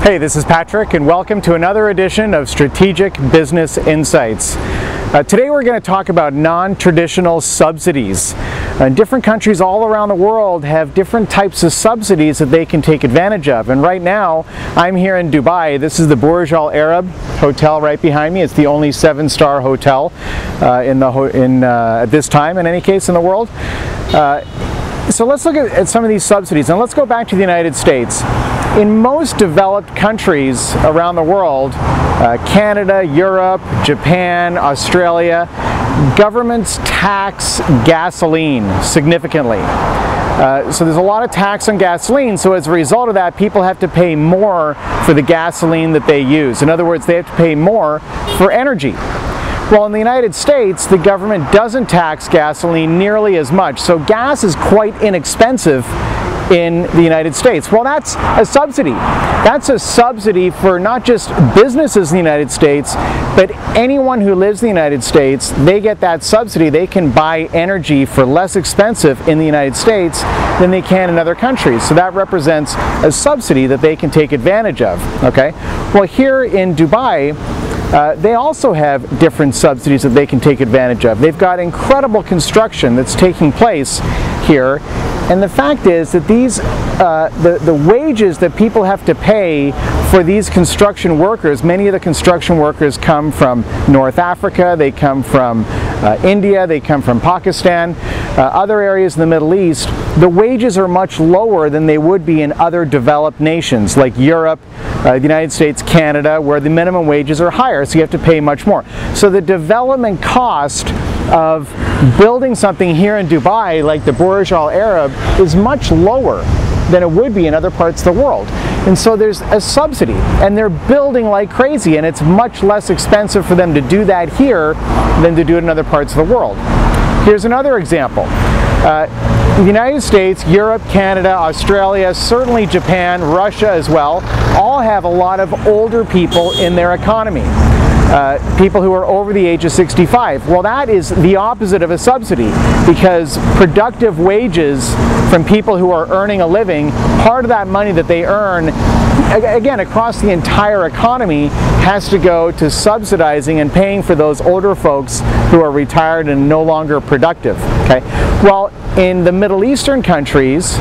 Hey, this is Patrick, and welcome to another edition of Strategic Business Insights. Today we're going to talk about non-traditional subsidies. Different countries all around the world have different types of subsidies that they can take advantage of. And right now, I'm here in Dubai. This is the Burj Al Arab hotel right behind me. It's the only 7-star hotel at this time, in any case, in the world. So let's look at some of these subsidies, and let's go back to the United States. In most developed countries around the world, Canada, Europe, Japan, Australia, governments tax gasoline significantly. So there's a lot of tax on gasoline, so as a result of that, people have to pay more for the gasoline that they use. In other words, they have to pay more for energy. Well, in the United States, the government doesn't tax gasoline nearly as much, so gas is quite inexpensive in the United States. Well, that's a subsidy. That's a subsidy for not just businesses in the United States, but anyone who lives in the United States. They get that subsidy. They can buy energy for less expensive in the United States than they can in other countries. So that represents a subsidy that they can take advantage of. Okay? Well, here in Dubai, they also have different subsidies that they can take advantage of. They've got incredible construction that's taking place here, and the fact is that these the wages that people have to pay for these construction workers, many of the construction workers come from North Africa, they come from India, they come from Pakistan, other areas in the Middle East. The wages are much lower than they would be in other developed nations like Europe, the United States, Canada, where the minimum wages are higher, so you have to pay much more. So the development cost of building something here in Dubai, like the Burj Al Arab, is much lower than it would be in other parts of the world. And so there's a subsidy, and they're building like crazy, and it's much less expensive for them to do that here than to do it in other parts of the world. Here's another example. The United States, Europe, Canada, Australia, certainly Japan, Russia as well, all have a lot of older people in their economy. People who are over the age of 65. Well, that is the opposite of a subsidy, because productive wages from people who are earning a living, part of that money that they earn, again, across the entire economy, has to go to subsidizing and paying for those older folks who are retired and no longer productive. Okay? Well, in the Middle Eastern countries,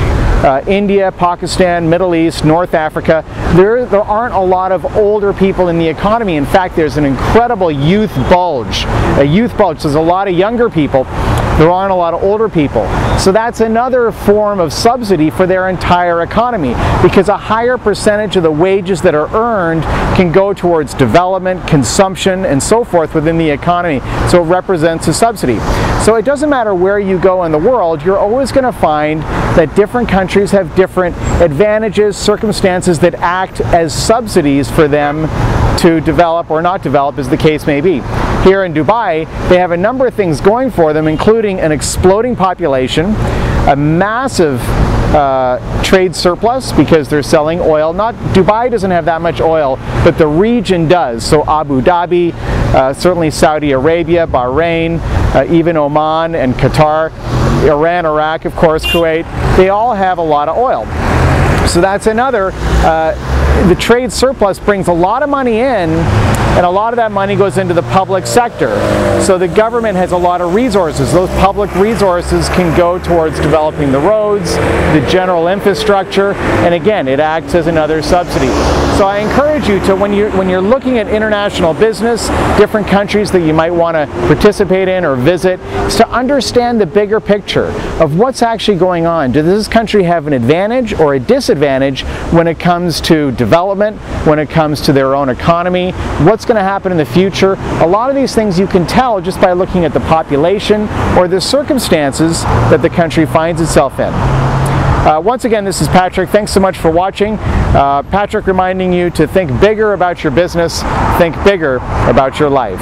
India, Pakistan, Middle East, North Africa, there aren't a lot of older people in the economy. In fact, there's an incredible youth bulge. A youth bulge. There's a lot of younger people. There aren't a lot of older people. So that's another form of subsidy for their entire economy, because a higher percentage of the wages that are earned can go towards development, consumption, and so forth within the economy. So it represents a subsidy. So it doesn't matter where you go in the world, you're always going to find that different countries have different advantages, circumstances that act as subsidies for them to develop or not develop, as the case may be. Here in Dubai, they have a number of things going for them, including an exploding population, a massive trade surplus because they're selling oil. Dubai doesn't have that much oil, but the region does. So Abu Dhabi, certainly Saudi Arabia, Bahrain, even Oman and Qatar, Iran, Iraq, of course, Kuwait, they all have a lot of oil. So that's another, the trade surplus brings a lot of money in, and a lot of that money goes into the public sector. So the government has a lot of resources. Those public resources can go towards developing the roads, the general infrastructure, and again, it acts as another subsidy. So I encourage you to, when you're looking at international business, different countries that you might want to participate in or visit, is to understand the bigger picture of what's actually going on. Does this country have an advantage or a disadvantage when it comes to development, when it comes to their own economy? What's going to happen in the future? A lot of these things you can tell just by looking at the population or the circumstances that the country finds itself in. Once again, this is Patrick. Thanks so much for watching. Patrick reminding you to think bigger about your business, think bigger about your life.